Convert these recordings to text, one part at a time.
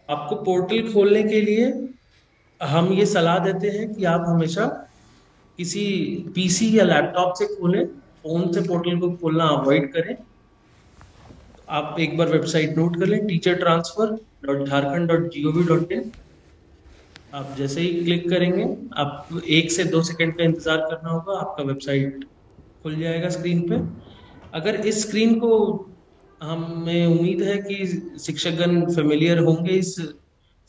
आपको पोर्टल खोलने के लिए हम ये सलाह देते हैं कि आप हमेशा किसी पीसी या लैपटॉप से खोलें। फोन से पोर्टल को खोलना अवॉइड करें। आप एक बार वेबसाइट नोट कर लें, teachertransfer.jharkhand.gov.in। आप जैसे ही क्लिक करेंगे, आप 1 से 2 सेकंड का इंतजार करना होगा, आपका वेबसाइट खुल जाएगा स्क्रीन पे। अगर इस स्क्रीन को, हमें उम्मीद है कि शिक्षकगण फेमिलियर होंगे इस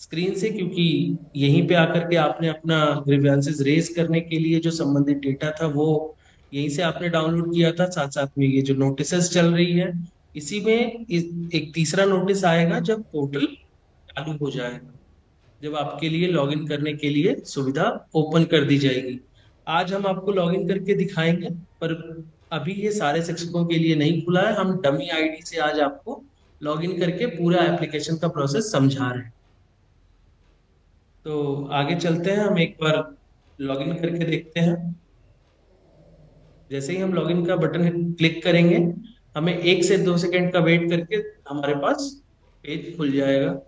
स्क्रीन से, क्योंकि यहीं पे आकर के आपने अपना ग्रीवेंसेस रेज करने के लिए जो संबंधित डेटा था वो यहीं से आपने डाउनलोड किया था। साथ साथ में ये जो नोटिसेस चल रही है, इसी में एक तीसरा नोटिस आएगा जब पोर्टल चालू हो जाएगा, जब आपके लिए लॉगिन करने के लिए सुविधा ओपन कर दी जाएगी। आज हम आपको लॉगिन करके दिखाएंगे, पर अभी ये सारे शिक्षकों के लिए नहीं खुला है। हम डमी आईडी से आज आपको लॉगिन करके पूरा एप्लीकेशन का प्रोसेस समझा रहे हैं। तो आगे चलते हैं, हम एक बार लॉगिन करके देखते हैं। जैसे ही हम लॉगिन का बटन क्लिक करेंगे, हमें 1 से 2 सेकंड का वेट करके हमारे पास पेज खुल जाएगा।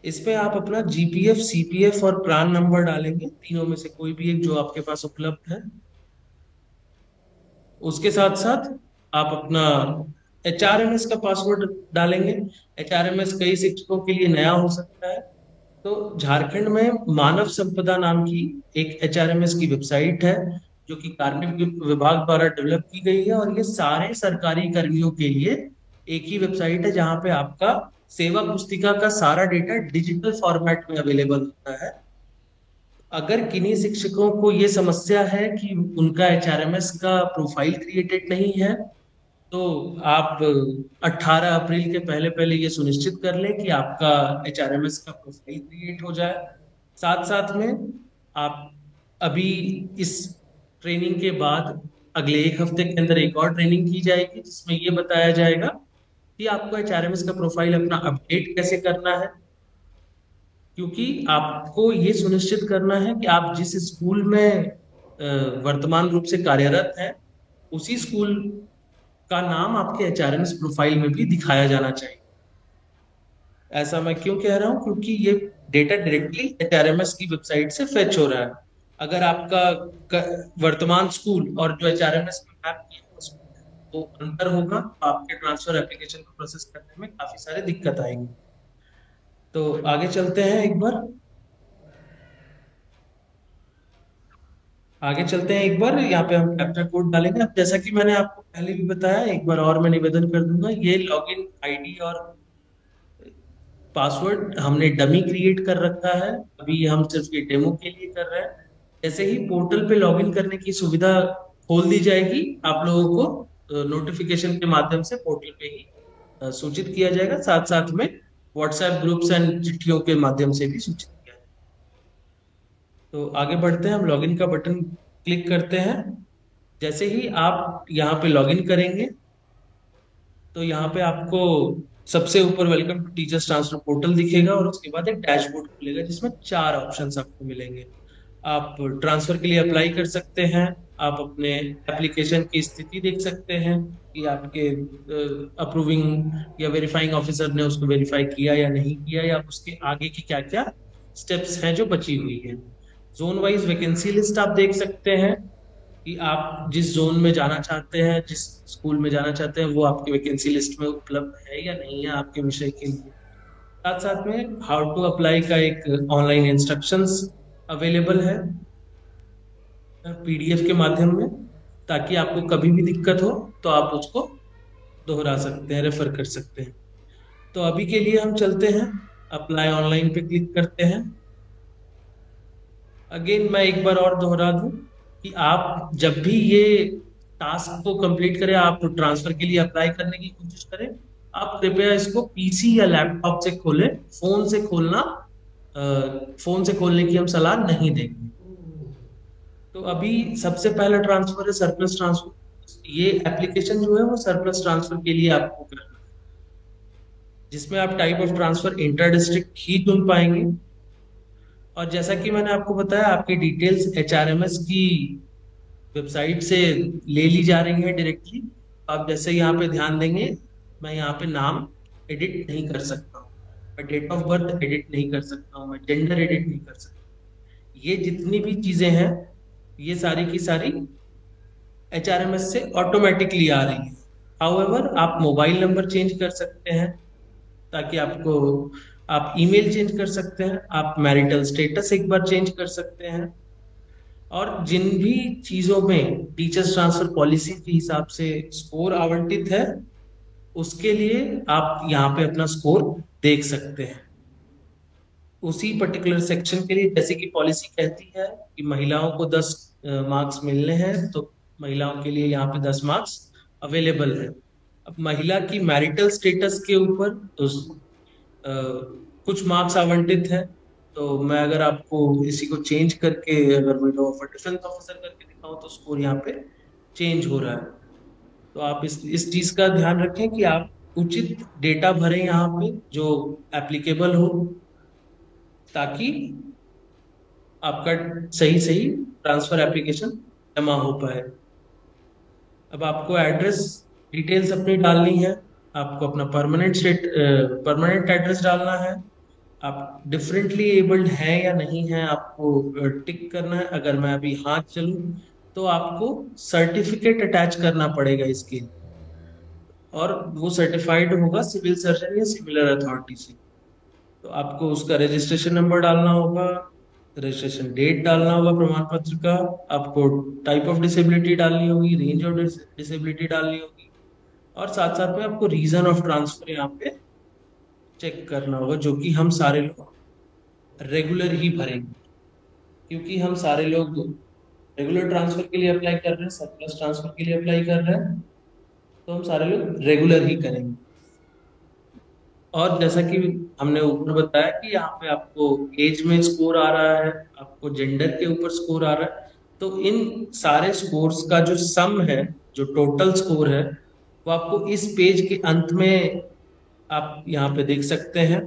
इसमें आप अपना जीपीएफ, सीपीएफ और प्रान नंबर डालेंगे, तीनों में से कोई भी एक जो आपके पास उपलब्ध है। उसके साथ साथ आप अपना एचआरएमएस का पासवर्ड डालेंगे। एचआरएमएस कई शिक्षकों के लिए नया हो सकता है। तो झारखंड में मानव संपदा नाम की एक एचआरएमएस की वेबसाइट है, जो कि कार्मिक विभाग द्वारा डेवलप की गई है, और ये सारे सरकारी कर्मियों के लिए एक ही वेबसाइट है, जहां पे आपका सेवा पुस्तिका का सारा डेटा डिजिटल फॉर्मेट में अवेलेबल होता है। अगर किन्हीं शिक्षकों को ये समस्या है कि उनका एचआरएमएस का प्रोफाइल क्रिएटेड नहीं है, तो आप 18 अप्रैल के पहले पहले ये सुनिश्चित कर लें कि आपका एचआरएमएस का प्रोफाइल क्रिएट हो जाए। साथ साथ में आप अभी इस ट्रेनिंग के बाद अगले 1 हफ्ते के अंदर एक और ट्रेनिंग की जाएगी, जिसमें ये बताया जाएगा कि आपको एचआरएमएस का प्रोफाइल अपना अपडेट कैसे करना है। क्योंकि आपको ये सुनिश्चित करना है कि आप जिस स्कूल में वर्तमान रूप से कार्यरत हैं, उसी स्कूल का नाम आपके एचआरएमएस प्रोफाइल में भी दिखाया जाना चाहिए। ऐसा मैं क्यों कह रहा हूं? क्योंकि ये डेटा डायरेक्टली एचआरएमएस की वेबसाइट से फेच हो रहा है। अगर आपका वर्तमान स्कूल और जो एचआरएमएस में मैप किया है उसमें तो अंतर होगा, तो आपके ट्रांसफर एप्लीकेशन को प्रोसेस करने में काफी सारे दिक्कत आएंगे। तो आगे चलते हैं एक बार। आगे चलते हैं एक बार, यहाँ पे हम कैप्चा कोड डालेंगे। अब जैसा कि मैंने आपको पहले भी बताया, एक बार और मैं निवेदन कर दूंगा, ये लॉगिन आईडी और पासवर्ड हमने डमी क्रिएट कर रखा है। अभी हम सिर्फ ये डेमो के लिए कर रहे हैं। जैसे ही पोर्टल पे लॉगिन करने की सुविधा खोल दी जाएगी, आप लोगों को नोटिफिकेशन के माध्यम से पोर्टल पे ही सूचित किया जाएगा। साथ साथ में व्हाट्सएप ग्रुप्स एंड चिट्ठियों के माध्यम से भी सूचित किया जाएगा। तो आगे बढ़ते हैं, हम लॉगिन का बटन क्लिक करते हैं। जैसे ही आप यहाँ पे लॉगिन करेंगे, तो यहाँ पे आपको सबसे ऊपर welcome to teachers transfer portal दिखेगा, और उसके बाद एक डैशबोर्ड खुलेगा जिसमें 4 ऑप्शंस आपको मिलेंगे। आप ट्रांसफर के लिए अप्लाई कर सकते हैं, आप अपने एप्लीकेशन की स्थिति देख सकते हैं कि आपके अप्रूविंग या वेरीफाइंग ऑफिसर ने उसको वेरीफाई किया या नहीं किया, या उसके आगे की क्या क्या स्टेप्स हैं जो बची हुई है। जोन वाइज वैकेंसी लिस्ट आप देख सकते हैं कि आप जिस जोन में जाना चाहते हैं, जिस स्कूल में जाना चाहते हैं, वो आपकी वैकेंसी लिस्ट में उपलब्ध है या नहीं है आपके विषय के लिए। साथ साथ में हाउ टू अप्लाई का एक ऑनलाइन इंस्ट्रक्शंस अवेलेबल है पीडीएफ के माध्यम में, ताकि आपको कभी भी दिक्कत हो तो आप उसको दोहरा सकते हैं, रेफर कर सकते हैं। तो अभी के लिए हम चलते हैं, अप्लाई ऑनलाइन पे क्लिक करते हैं। अगेन मैं एक बार और दोहरा दूं कि आप जब भी ये टास्क को कंप्लीट करें, आप ट्रांसफर के लिए अप्लाई करने की कोशिश करें, आप कृपया इसको पीसी या लैपटॉप से खोलें। फोन से खोलना, फोन से खोलने की हम सलाह नहीं देंगे। तो अभी सबसे पहला ट्रांसफर है सरप्लस ट्रांसफर। ये एप्लीकेशन जो है वो सरप्लस ट्रांसफर के लिए आपको करना है, जिसमें आप type of transfer inter district ही चुन पाएंगे। और जैसा कि मैंने आपको बताया, आपकी डिटेल्स एचआरएमएस की वेबसाइट से ले ली जा रही है डायरेक्टली। आप जैसे यहाँ पे ध्यान देंगे, मैं यहाँ पे नाम एडिट नहीं कर सकता हूँ। मैं डेट ऑफ बर्थ एडिट नहीं कर सकता हूँ, मैं जेंडर एडिट नहीं कर सकता। ये जितनी भी चीजें हैं, ये सारी की सारी एचआरएमएस से ऑटोमेटिकली आ रही है। हाउएवर आप मोबाइल नंबर चेंज कर सकते हैं, ताकि आपको, आप ईमेल चेंज कर सकते हैं, आप मैरिटल स्टेटस एक बार चेंज कर सकते हैं, और जिन भी चीजों में टीचर्स ट्रांसफर पॉलिसी के हिसाब से स्कोर आवंटित है, उसके लिए आप यहाँ पे अपना स्कोर देख सकते हैं। उसी पर्टिकुलर सेक्शन के लिए, जैसे कि पॉलिसी कहती है कि महिलाओं को 10 मार्क्स मिलने हैं, तो महिलाओं के लिए यहाँ पे 10 मार्क्स अवेलेबल है। अब महिला की मैरिटल स्टेटस के ऊपर तो कुछ मार्क्स आवंटित है। तो मैं अगर आपको इसी को चेंज करके, अगर विडो ऑफ डिफेंस ऑफिसर करके दिखाऊं, तो स्कोर यहाँ पे चेंज हो रहा है। तो आप इस चीज का ध्यान रखें कि आप उचित डेटा भरें यहाँ पे जो एप्लीकेबल हो, ताकि आपका सही सही ट्रांसफर एप्लीकेशन जमा हो पाए। अब आपको एड्रेस डिटेल्स अपनी डालनी है, आपको अपना परमानेंट एड्रेस डालना है, आप डिफरेंटली एबल्ड हैं या नहीं है, आपको टिक करना है। अगर मैं अभी हाथ चलूं, तो आपको सर्टिफिकेट अटैच करना पड़ेगा इसके, और वो सर्टिफाइड होगा सिविल सर्जन या सिमिलर अथॉरिटी से। तो आपको उसका रजिस्ट्रेशन नंबर डालना होगा, रजिस्ट्रेशन डेट डालना होगा प्रमाण पत्र का, आपको टाइप ऑफ डिसेबिलिटी डालनी होगी, रेंज ऑफ डिसेबिलिटी डालनी होगी, और साथ साथ में आपको रीजन ऑफ ट्रांसफर यहाँ पे चेक करना होगा, जो कि हम सारे लोग रेगुलर ही भरेंगे, क्योंकि हम सारे लोग रेगुलर ट्रांसफर के लिए अप्लाई कर रहे हैं, सरप्लस ट्रांसफर के लिए अप्लाई कर रहे हैं, तो हम सारे लोग रेगुलर ही करेंगे। और जैसा कि हमने ऊपर बताया कि यहाँ पे आपको एज में स्कोर आ रहा है, आपको जेंडर के ऊपर स्कोर आ रहा है, तो इन सारे स्कोर्स का जो सम है, जो टोटल स्कोर है, वो आपको इस पेज के अंत में आप यहाँ पे देख सकते हैं।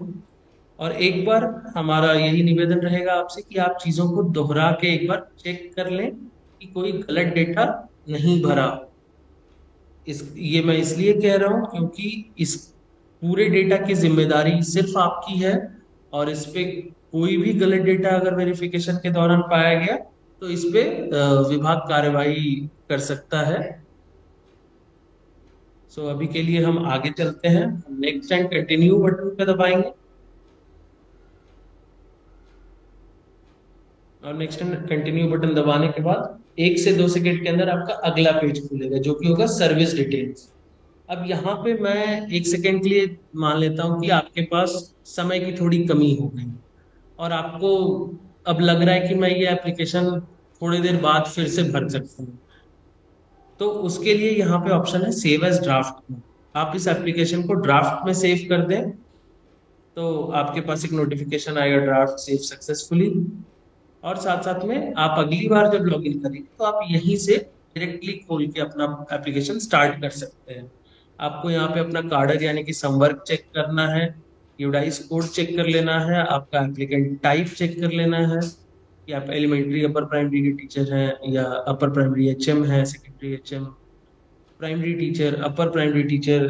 और एक बार हमारा यही निवेदन रहेगा आपसे कि आप चीजों को दोहरा के एक बार चेक कर लें कि कोई गलत डेटा नहीं भरा। ये मैं इसलिए कह रहा हूं क्योंकि इस पूरे डेटा की जिम्मेदारी सिर्फ आपकी है, और इस पे कोई भी गलत डेटा अगर वेरिफिकेशन के दौरान पाया गया, तो इस पे विभाग कार्यवाही कर सकता है। सो अभी के लिए हम आगे चलते हैं, नेक्स्ट एंड कंटिन्यू बटन पे दबाएंगे, और नेक्स्ट एंड कंटिन्यू बटन दबाने के बाद 1 से 2 सेकंड के अंदर आपका अगला पेज खुलेगा, जो कि होगा सर्विस डिटेल्स। अब यहाँ पे मैं 1 सेकंड के लिए मान लेता हूँ कि आपके पास समय की थोड़ी कमी हो गई, और आपको अब लग रहा है कि मैं ये एप्लीकेशन थोड़ी देर बाद फिर से भर सकता हूँ। तो उसके लिए यहाँ पे ऑप्शन है सेव एज ड्राफ्ट में। आप इस एप्लीकेशन को ड्राफ्ट में सेव कर दें, तो आपके पास एक नोटिफिकेशन आएगा, ड्राफ्ट सेव सक्सेसफुली। और साथ साथ में आप अगली बार जब लॉगिन करेंगे, तो आप यहीं से डायरेक्टली खोल के अपना एप्लीकेशन स्टार्ट कर सकते हैं। आपको यहाँ पे अपना कार्डर यानी कि संवर्ग चेक करना है, यूडाइस कोड चेक कर लेना है, आपका एप्लीकेंट टाइप चेक कर लेना है कि आप एलिमेंट्री अपर प्राइमरी के टीचर हैं, या अपर प्राइमरी एचएम है, secondary HM, primary teacher, upper primary teacher,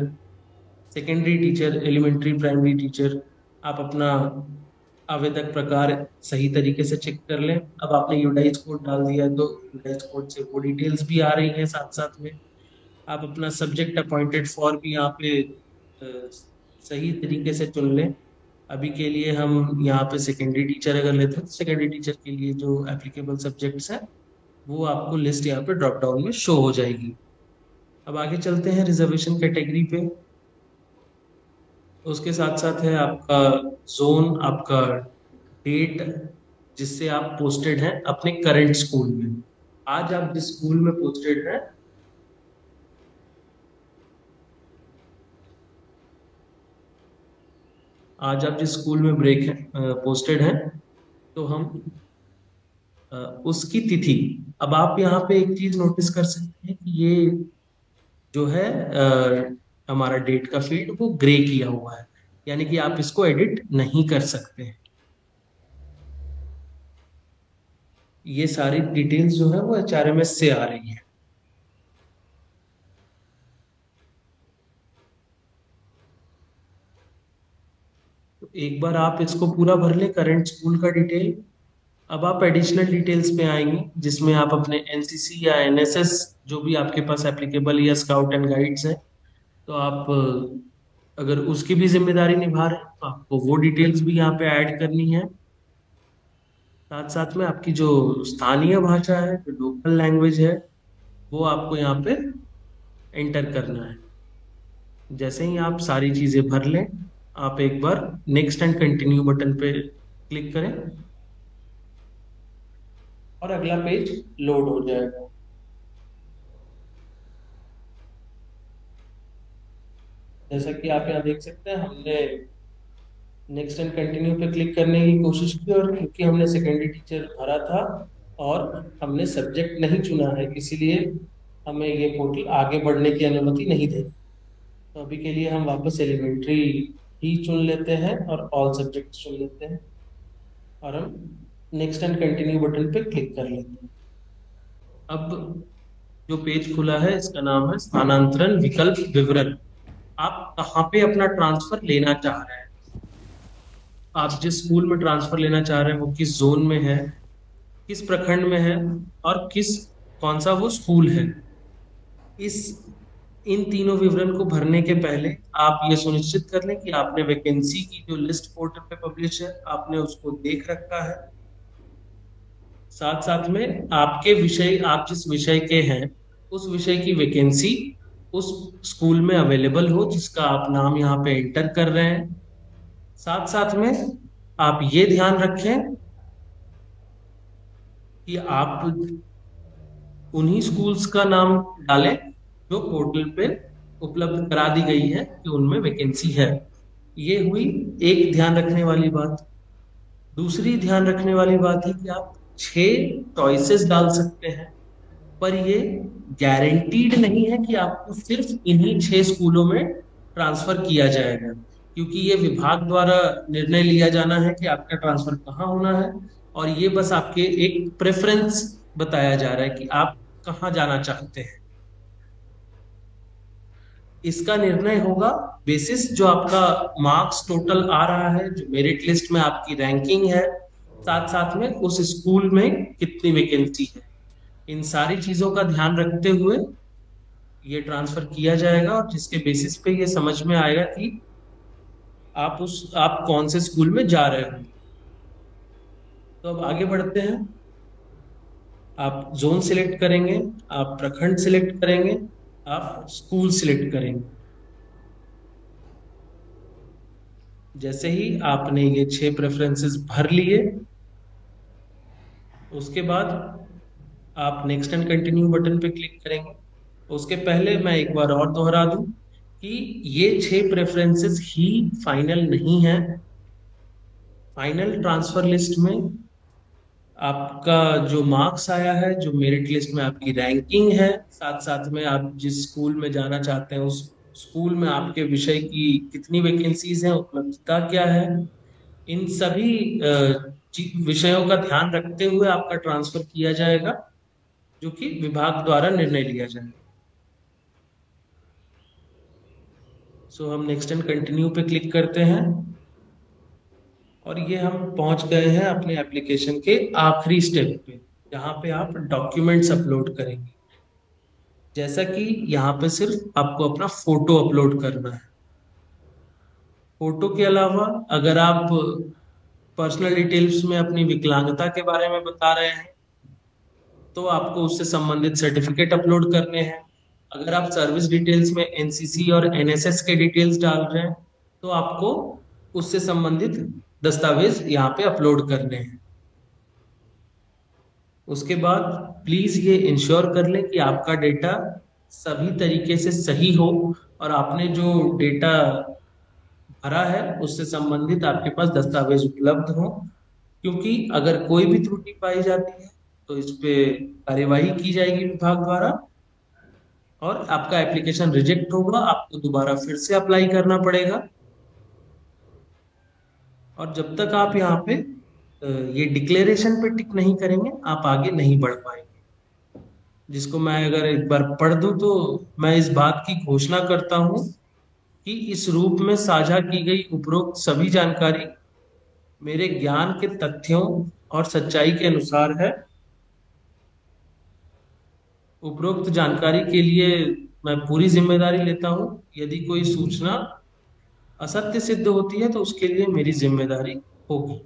secondary teacher, elementary primary teacher. आप अपना आवेदक प्रकार सही तरीके से चेक कर लें। अब आपने यूडाइस कोड डाल दिया है, तो यूडाइस कोड से वो डिटेल्स भी आ रही हैं साथ साथ में। आप अपना सब्जेक्ट अपॉइंटेड फॉर भी यहाँ पे सही तरीके से चुन लें। अभी के लिए हम यहाँ पे सेकेंडरी टीचर अगर लेते हैं, तो सेकेंडरी टीचर के लिए जो एप्लीकेबल सब्जेक्ट्स हैं, वो आपको लिस्ट यहाँ पे ड्रॉप डाउन में शो हो जाएगी। अब आगे चलते हैं रिजर्वेशन कैटेगरी पे। उसके साथ साथ है आपका जोन, आपका डेट जिससे आप पोस्टेड हैं अपने करंट स्कूल में। आज आप जिस स्कूल में पोस्टेड हैं, आज आप जिस स्कूल में ब्रेक है पोस्टेड हैं, तो हम उसकी तिथि। अब आप यहाँ पे एक चीज नोटिस कर सकते हैं कि ये जो है हमारा डेट का फील्ड वो ग्रे किया हुआ है, यानी कि आप इसको एडिट नहीं कर सकते हैं। ये सारी डिटेल्स जो है वो एचआरएमएस से आ रही है। एक बार आप इसको पूरा भर लें, करंट स्कूल का डिटेल। अब आप एडिशनल डिटेल्स पे आएंगे, जिसमें आप अपने एनसीसी या एनएसएस जो भी आपके पास एप्लीकेबल, या स्काउट एंड गाइड्स है, तो आप अगर उसकी भी जिम्मेदारी निभा रहे हैं तो आपको वो डिटेल्स भी यहाँ पे ऐड करनी है। साथ साथ में आपकी जो स्थानीय भाषा है, जो लोकल लैंग्वेज है, वो आपको यहाँ पे एंटर करना है। जैसे ही आप सारी चीजें भर लें, आप एक बार नेक्स्ट एंड कंटिन्यू बटन पे क्लिक करें और अगला पेज लोड हो जाएगा। जैसा कि आप यहाँ देख सकते हैं, हमने नेक्स्ट एंड कंटिन्यू पे क्लिक करने की कोशिश की, और क्योंकि हमने सेकेंडरी टीचर भरा था और हमने सब्जेक्ट नहीं चुना है, इसीलिए हमें ये पोर्टल आगे बढ़ने की अनुमति नहीं दे। तो अभी के लिए हम वापस एलिमेंट्री ही चुन लेते हैं और ऑल सब्जेक्ट चुन लेते हैं, और हम नेक्स्ट एंड कंटिन्यू बटन पे क्लिक कर लेते हैं। अब जो पेज खुला है, इसका नाम है स्थानांतरण विकल्प विवरण। आप कहाँ पे अपना ट्रांसफर लेना चाह रहे हैं, आप जिस स्कूल में ट्रांसफर लेना चाह रहे हैं वो किस जोन में है, किस प्रखंड में है, और कौन सा वो स्कूल है। इस इन तीनों विवरण को भरने के पहले आप ये सुनिश्चित कर लें कि आपने वैकेंसी की जो लिस्ट पोर्टल पे पब्लिश है, आपने उसको देख रखा है। साथ साथ में आपके विषय, आप जिस विषय के हैं उस विषय की वैकेंसी उस स्कूल में अवेलेबल हो, जिसका आप नाम यहाँ पे एंटर कर रहे हैं। साथ साथ में आप ये ध्यान रखें कि आप उन्हीं स्कूल्स का नाम डालें जो पोर्टल पे उपलब्ध करा दी गई है कि उनमें वैकेंसी है। ये हुई एक ध्यान रखने वाली बात। दूसरी ध्यान रखने वाली बात है कि आप 6 चॉइसेस डाल सकते हैं, पर ये गारंटीड नहीं है कि आपको सिर्फ इन्हीं 6 स्कूलों में ट्रांसफर किया जाएगा, क्योंकि ये विभाग द्वारा निर्णय लिया जाना है कि आपका ट्रांसफर कहाँ होना है, और ये बस आपके एक प्रेफरेंस बताया जा रहा है कि आप कहाँ जाना चाहते हैं। इसका निर्णय होगा बेसिस जो आपका मार्क्स टोटल आ रहा है, जो मेरिट लिस्ट में आपकी रैंकिंग है, साथ साथ में उस स्कूल में कितनी वैकेंसी है। इन सारी चीजों का ध्यान रखते हुए ये ट्रांसफर किया जाएगा, और जिसके बेसिस पे ये समझ में आएगा कि आप कौन से स्कूल में जा रहे हो। तो अब आगे बढ़ते हैं। आप जोन सिलेक्ट करेंगे, आप प्रखंड सिलेक्ट करेंगे, आप स्कूल सिलेक्ट करेंगे। जैसे ही आपने ये 6 प्रेफरेंसेस भर लिए, उसके बाद आप नेक्स्ट एंड कंटिन्यू बटन पे क्लिक करेंगे। उसके पहले मैं एक बार और दोहरा दूं कि ये 6 प्रेफरेंसेस ही फाइनल नहीं है। फाइनल ट्रांसफर लिस्ट में आपका जो मार्क्स आया है, जो मेरिट लिस्ट में आपकी रैंकिंग है, साथ साथ में आप जिस स्कूल में जाना चाहते हैं उस स्कूल में आपके विषय की कितनी वैकेंसीज हैं, उपलब्धता क्या है, इन सभी विषयों का ध्यान रखते हुए आपका ट्रांसफर किया जाएगा, जो कि विभाग द्वारा निर्णय लिया जाएगा। सो हम नेक्स्ट एंड कंटिन्यू पे क्लिक करते हैं, और ये हम पहुंच गए हैं अपने एप्लीकेशन के आखिरी स्टेप पे, जहां पे आप डॉक्यूमेंट्स अपलोड करेंगे। जैसा कि यहाँ पे सिर्फ आपको अपना फोटो अपलोड करना है। फोटो के अलावा अगर आप पर्सनल डिटेल्स में अपनी विकलांगता के बारे में बता रहे हैं तो आपको उससे संबंधित सर्टिफिकेट अपलोड करने हैं। अगर आप सर्विस डिटेल्स में एनसीसी और एनएसएस के डिटेल्स डाल रहे हैं तो आपको उससे संबंधित दस्तावेज यहाँ पे अपलोड करने हैं। उसके बाद प्लीज ये इंश्योर कर लें कि आपका डेटा सभी तरीके से सही हो, और आपने जो डेटा भरा है उससे संबंधित आपके पास दस्तावेज उपलब्ध हो, क्योंकि अगर कोई भी त्रुटि पाई जाती है तो इस पे कार्यवाही की जाएगी विभाग द्वारा, और आपका एप्लीकेशन रिजेक्ट होगा, आपको दोबारा फिर से अप्लाई करना पड़ेगा। और जब तक आप यहाँ पे ये डिक्लेरेशन पे टिक नहीं करेंगे, आप आगे नहीं बढ़ पाएंगे। जिसको मैं अगर एक बार पढ़ दूं तो मैं इस बात की घोषणा करता हूं कि इस रूप में साझा की गई उपरोक्त सभी जानकारी मेरे ज्ञान के तथ्यों और सच्चाई के अनुसार है। उपरोक्त जानकारी के लिए मैं पूरी जिम्मेदारी लेता हूं। यदि कोई सूचना असत्य सिद्ध होती है तो उसके लिए मेरी जिम्मेदारी होगी।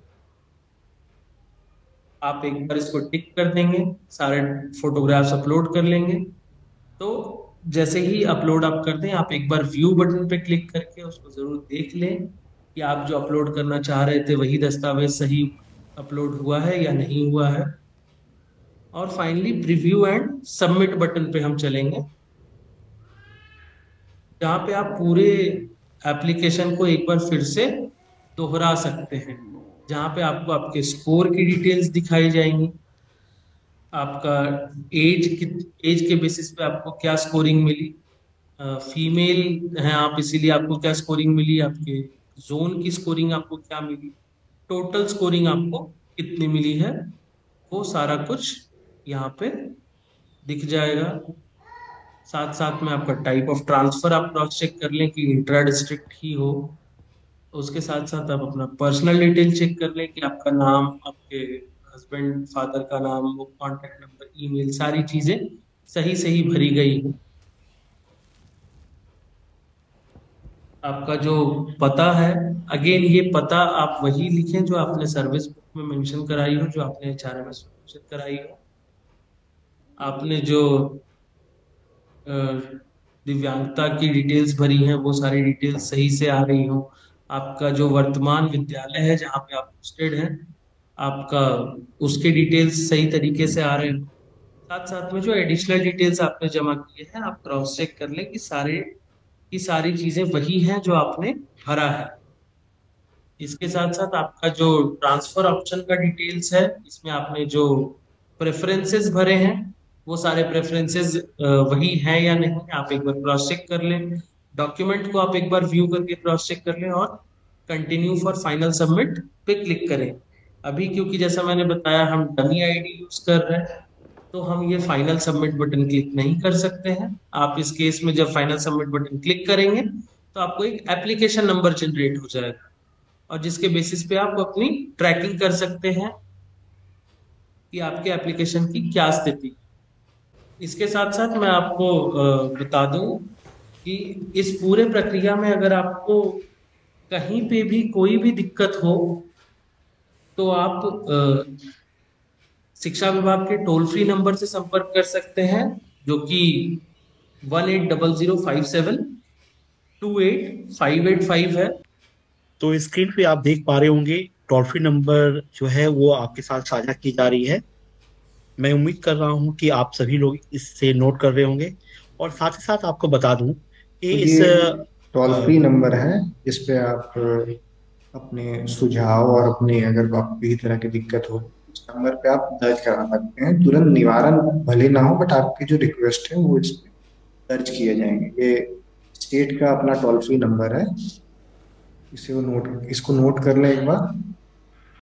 आप एक बार इसको टिक कर देंगे, सारे फोटोग्राफ्स अपलोड कर लेंगे। तो जैसे ही अपलोड आप कर दें, आप एक बार व्यू बटन पे क्लिक करके उसको जरूर देख लें कि आप जो अपलोड करना चाह रहे थे वही दस्तावेज सही अपलोड हुआ है या नहीं हुआ है। और finally preview and submit button पे हम चलेंगे, जहाँ पे आप पूरे एप्लीकेशन को एक बार फिर से दोहरा सकते हैं, जहाँ पे आपको आपके स्कोर की डिटेल्स दिखाई जाएंगी, आपका एज के बेसिस पे आपको क्या स्कोरिंग मिली, फीमेल हैं आप इसीलिए आपको क्या स्कोरिंग मिली, आपके जोन की स्कोरिंग आपको क्या मिली, टोटल स्कोरिंग आपको कितनी मिली है, वो सारा कुछ यहाँ पे दिख जाएगा। साथ साथ में आपका टाइप ऑफ ट्रांसफर आप क्रॉस चेक कर लें कि इंट्रा डिस्ट्रिक्ट ही हो। उसके साथ साथ आप अपना पर्सनल डिटेल चेक कर लें कि आपका नाम, आपके हस्बैंड फादर का नाम, वो कॉन्टेक्ट नंबर, ईमेल, सारी चीजें सही सही भरी गई हो। आपका जो पता है, अगेन ये पता आप वही लिखें जो आपने सर्विस बुक में मेंशन कराई हो, जो आपने एचआरएमएस में मेंशन कराई हो। आपने जो अ, दिव्यांगता की डिटेल्स भरी हैं वो सारी डिटेल्स सही से आ रही हो। आपका जो वर्तमान विद्यालय है जहाँ पे आप पोस्टेड हैं, आपका उसके डिटेल्स सही तरीके से आ रहे हो। साथ साथ में जो एडिशनल डिटेल्स आपने जमा किए हैं, आप क्रॉस चेक कर लें कि सारे की सारी चीजें वही हैं जो आपने भरा है। इसके साथ साथ आपका जो ट्रांसफर ऑप्शन का डिटेल्स है, इसमें आपने जो प्रेफरेंसेस भरे हैं वो सारे प्रेफरेंसेस वही हैं या नहीं, आप एक बार क्रॉस चेक कर लें। डॉक्यूमेंट को आप एक बार व्यू करके क्रॉस चेक कर लें और कंटिन्यू फॉर फाइनल सबमिट पे क्लिक करें। अभी क्योंकि जैसा मैंने बताया हम डमी आईडी यूज कर रहे हैं, तो हम ये फाइनल सबमिट बटन क्लिक नहीं कर सकते हैं। आप इस केस में जब फाइनल सबमिट बटन क्लिक करेंगे तो आपको एक एप्लीकेशन नंबर जनरेट हो जाएगा, और जिसके बेसिस पे आप अपनी ट्रैकिंग कर सकते हैं कि आपके एप्लीकेशन की क्या स्थिति है। इसके साथ साथ मैं आपको बता दूं कि इस पूरे प्रक्रिया में अगर आपको कहीं पे भी कोई भी दिक्कत हो तो आप शिक्षा विभाग के टोल फ्री नंबर से संपर्क कर सकते हैं, जो कि 1800572858 है। तो स्क्रीन पे आप देख पा रहे होंगे टोल फ्री नंबर जो है वो आपके साथ साझा की जा रही है। मैं उम्मीद कर रहा हूं कि आप सभी लोग इससे नोट कर रहे होंगे। और साथ ही साथ आपको बता दूं कि तो इस ये टोल फ्री नंबर है जिस पे आप अपने सुझाव और अपने अगर आपको किसी तरह की दिक्कत हो, इस नंबर पे आप दर्ज करा सकते हैं। तुरंत निवारण भले ना हो, बट आपकी जो रिक्वेस्ट है वो इस पे दर्ज किए जाएंगे। ये स्टेट का अपना टोल फ्री नंबर है, इसको नोट कर लें एक बार।